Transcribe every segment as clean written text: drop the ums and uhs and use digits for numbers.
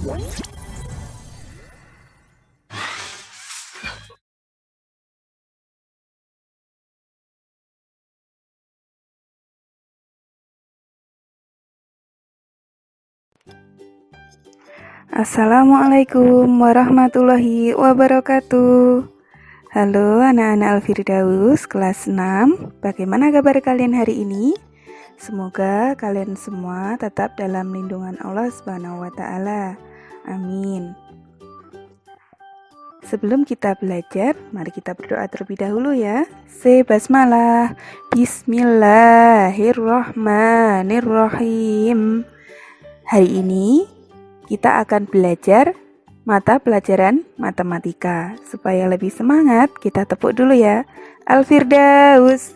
Assalamualaikum warahmatullahi wabarakatuh. Halo anak-anak Al-Firdaus kelas 6. Bagaimana kabar kalian hari ini? Semoga kalian semua tetap dalam lindungan Allah Subhanahu wa taala. Amin. Sebelum kita belajar, mari kita berdoa terlebih dahulu ya. Basmalah. Bismillahirrahmanirrahim. Hari ini kita akan belajar mata pelajaran matematika. Supaya lebih semangat, kita tepuk dulu ya. Al-Firdaus.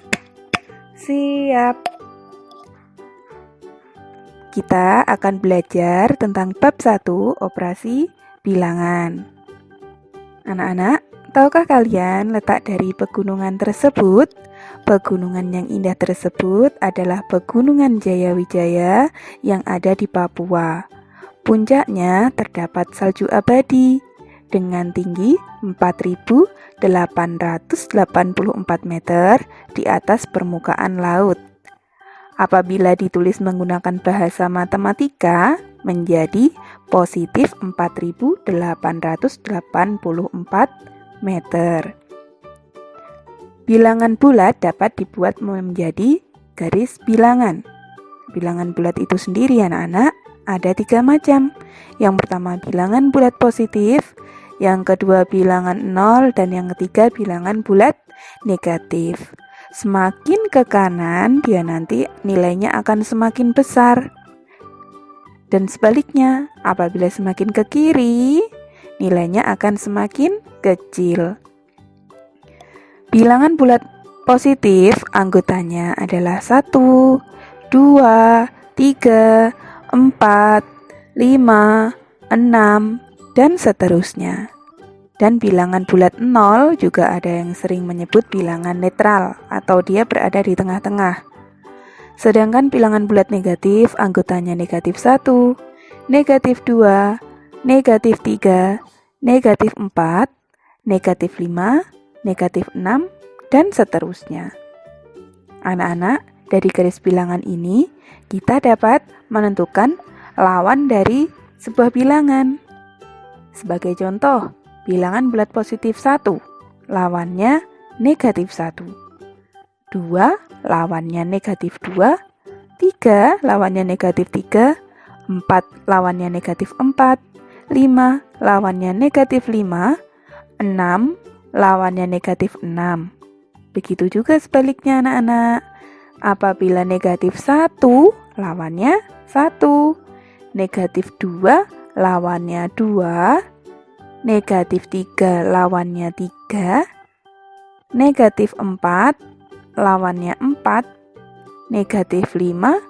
Siap. Kita akan belajar tentang bab 1, operasi bilangan. Anak-anak, tahukah kalian letak dari pegunungan tersebut? Pegunungan yang indah tersebut adalah Pegunungan Jayawijaya yang ada di Papua. Puncaknya terdapat salju abadi dengan tinggi 4.884 meter di atas permukaan laut. Apabila ditulis menggunakan bahasa matematika, menjadi positif 4.884 meter. Bilangan bulat dapat dibuat menjadi garis bilangan. Bilangan bulat itu sendiri anak-anak ada 3 macam. Yang pertama bilangan bulat positif, yang kedua bilangan 0, dan yang ketiga bilangan bulat negatif. Semakin ke kanan dia nanti nilainya akan semakin besar. Dan sebaliknya, apabila semakin ke kiri, nilainya akan semakin kecil. Bilangan bulat positif anggotanya adalah 1, 2, 3, 4, 5, 6, dan seterusnya. Dan bilangan bulat 0 juga ada yang sering menyebut bilangan netral atau dia berada di tengah-tengah. Sedangkan bilangan bulat negatif anggotanya negatif 1, negatif 2, negatif 3, negatif 4, negatif 5, negatif 6, dan seterusnya. Anak-anak, dari garis bilangan ini kita dapat menentukan lawan dari sebuah bilangan. Sebagai contoh, bilangan bulat positif 1, lawannya negatif 1. 2, lawannya negatif 2. 3, lawannya negatif 3. 4, lawannya negatif 4. 5, lawannya negatif 5. 6, lawannya negatif 6. Begitu juga sebaliknya anak-anak. Apabila negatif 1, lawannya 1. Negatif 2, lawannya 2. Negatif 3, lawannya 3. Negatif 4, lawannya 4. Negatif 5,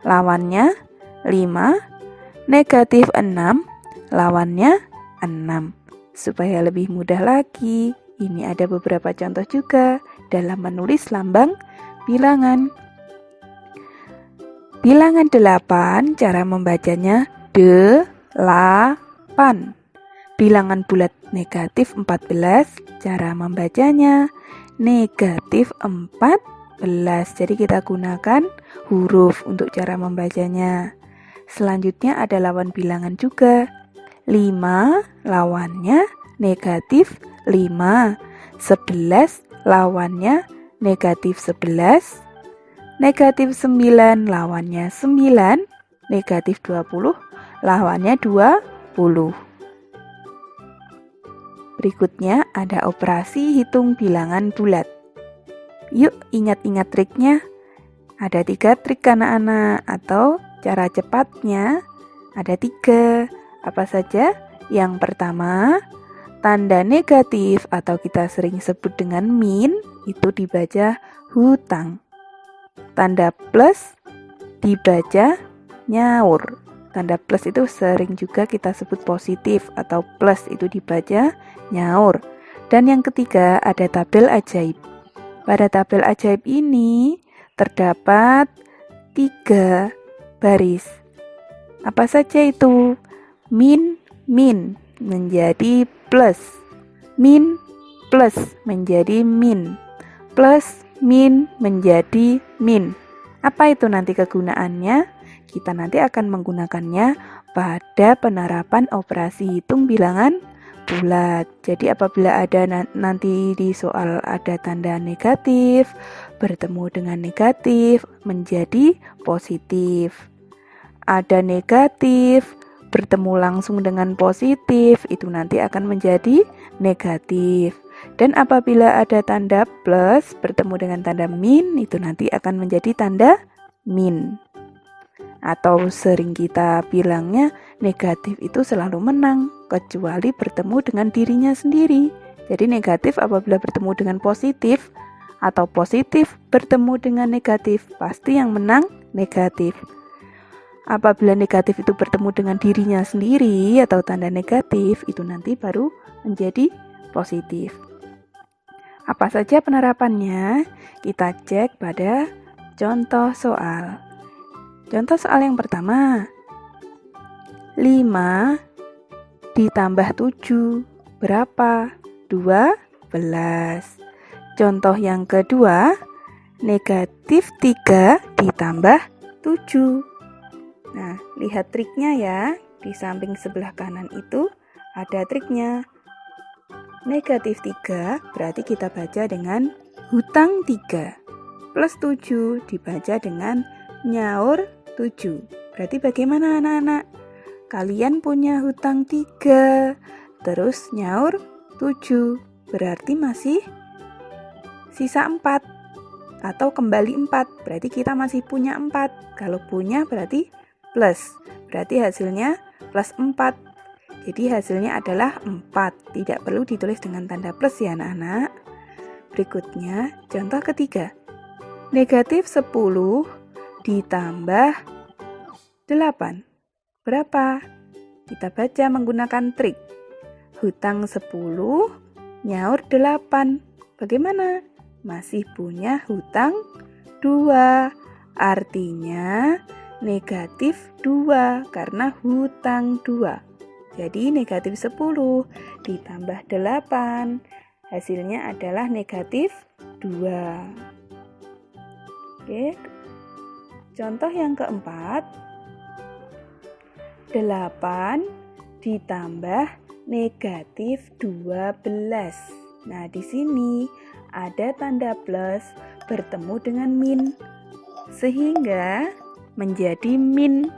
lawannya 5. Negatif 6, lawannya 6. Supaya lebih mudah lagi, ini ada beberapa contoh juga dalam menulis lambang bilangan. Bilangan 8, cara membacanya 8. Bilangan bulat negatif 14, cara membacanya negatif 14. Jadi kita gunakan huruf untuk cara membacanya. Selanjutnya ada lawan bilangan juga. 5, lawannya negatif 5. 11, lawannya negatif 11. Negatif 9, lawannya 9. Negatif 20, lawannya 20. Berikutnya ada operasi hitung bilangan bulat. Yuk ingat-ingat triknya. Ada 3 trik anak-anak atau cara cepatnya. Ada 3. Apa saja? Yang pertama, tanda negatif atau kita sering sebut dengan min itu dibaca hutang. Tanda plus dibaca nyaur. Tanda plus itu sering juga kita sebut positif atau plus itu dibaca nyaur. Dan yang ketiga ada tabel ajaib. Pada tabel ajaib ini terdapat 3 baris. Apa saja itu? Min, min menjadi plus. Min plus menjadi min. Plus min menjadi min. Apa itu nanti kegunaannya? Kita nanti akan menggunakannya pada penerapan operasi hitung bilangan bulat. Jadi apabila ada nanti di soal ada tanda negatif, bertemu dengan negatif menjadi positif. Ada negatif, bertemu langsung dengan positif, itu nanti akan menjadi negatif. Dan apabila ada tanda plus bertemu dengan tanda min, itu nanti akan menjadi tanda min. Atau sering kita bilangnya negatif itu selalu menang, kecuali bertemu dengan dirinya sendiri. Jadi negatif apabila bertemu dengan positif, atau positif bertemu dengan negatif, pasti yang menang negatif. Apabila negatif itu bertemu dengan dirinya sendiri atau tanda negatif, itu nanti baru menjadi positif. Apa saja penerapannya? Kita cek pada contoh soal. Contoh soal yang pertama, 5 ditambah 7 berapa? 12. Contoh yang kedua, negatif 3 ditambah 7. Nah, lihat triknya ya. Di samping sebelah kanan itu ada triknya. Negatif 3 berarti kita baca dengan hutang 3. Plus 7 dibaca dengan nyaur 7. Berarti bagaimana anak-anak? Kalian punya hutang 3, terus nyaur 7. Berarti masih sisa 4 atau kembali 4. Berarti kita masih punya 4. Kalau punya berarti plus. Berarti hasilnya plus 4. Jadi hasilnya adalah 4. Tidak perlu ditulis dengan tanda plus ya anak-anak. Berikutnya contoh ketiga. Negatif 10 ditambah 8. Berapa? Kita baca menggunakan trik. Hutang 10, nyaur 8. Bagaimana? Masih punya hutang 2. Artinya negatif 2 karena hutang 2. Jadi negatif 10 ditambah 8. Hasilnya adalah negatif 2. Oke. Contoh yang keempat, 8 ditambah negatif 12. Nah, di sini ada tanda plus bertemu dengan min, sehingga menjadi min.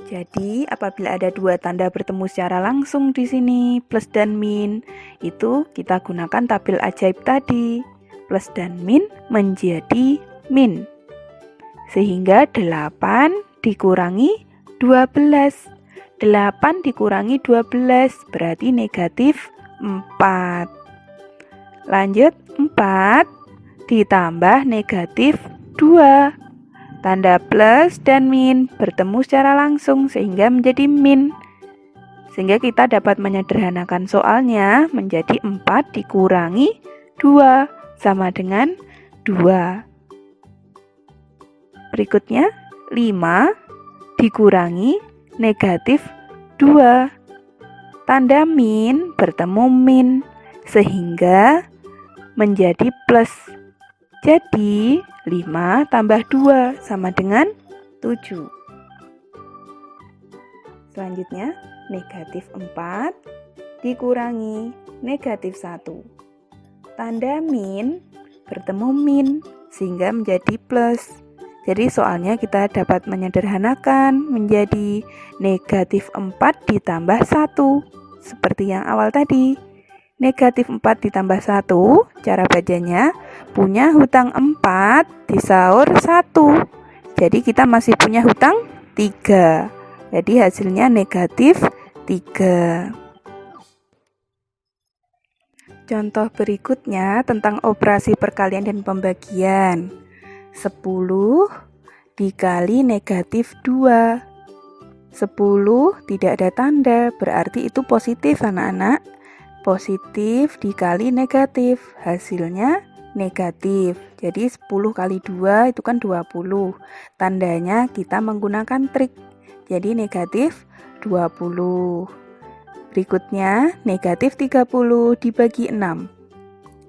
Jadi, apabila ada dua tanda bertemu secara langsung di sini, plus dan min, itu kita gunakan tabel ajaib tadi. Plus dan min menjadi min. Sehingga 8 dikurangi 12. 8 dikurangi 12 berarti negatif 4. Lanjut, 4 ditambah negatif 2. Tanda plus dan min bertemu secara langsung sehingga menjadi min. Sehingga kita dapat menyederhanakan soalnya menjadi 4 dikurangi 2 sama dengan 2. Berikutnya 5 dikurangi negatif 2. Tanda min bertemu min sehingga menjadi plus. Jadi 5 tambah 2 sama dengan 7. Selanjutnya negatif 4 dikurangi negatif 1. Tanda min bertemu min sehingga menjadi plus. Jadi soalnya kita dapat menyederhanakan menjadi negatif 4 ditambah 1. Seperti yang awal tadi. Negatif 4 ditambah 1, cara bacanya punya hutang 4 disaur 1. Jadi kita masih punya hutang 3. Jadi hasilnya negatif 3. Contoh berikutnya tentang operasi perkalian dan pembagian. 10 dikali negatif 2. 10 tidak ada tanda, berarti itu positif anak-anak. Positif dikali negatif, hasilnya negatif. Jadi 10 kali 2 itu kan 20. Tandanya kita menggunakan trik. jadi negatif 20. Berikutnya, negatif 30 dibagi 6.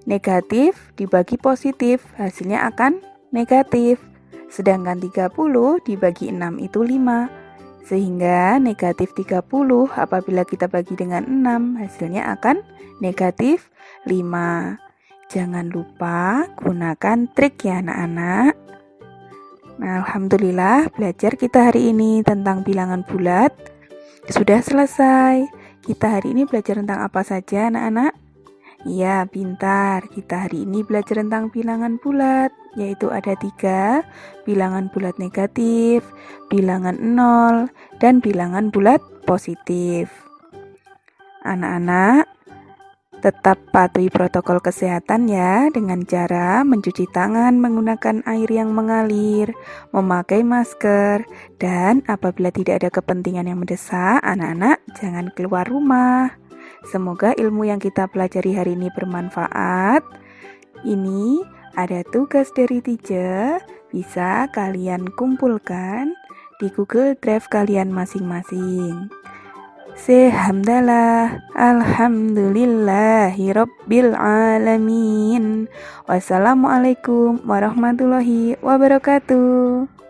Negatif dibagi positif, hasilnya akan negatif. Sedangkan 30 dibagi 6 itu 5. Sehingga negatif 30 apabila kita bagi dengan 6, hasilnya akan negatif 5. Jangan lupa gunakan trik ya anak-anak. Nah, alhamdulillah belajar kita hari ini tentang bilangan bulat sudah selesai. Kita hari ini belajar tentang apa saja anak-anak? Iya, pintar. Kita hari ini belajar tentang bilangan bulat, yaitu ada 3, bilangan bulat negatif, bilangan 0, dan bilangan bulat positif. Anak-anak, tetap patuhi protokol kesehatan ya, dengan cara mencuci tangan menggunakan air yang mengalir, memakai masker, dan apabila tidak ada kepentingan yang mendesak, anak-anak jangan keluar rumah. Semoga ilmu yang kita pelajari hari ini bermanfaat. Ini ada tugas dari teacher, bisa kalian kumpulkan di Google Drive kalian masing-masing. Hamdalah, alhamdulillahi rabbil alamin. Wassalamualaikum warahmatullahi wabarakatuh.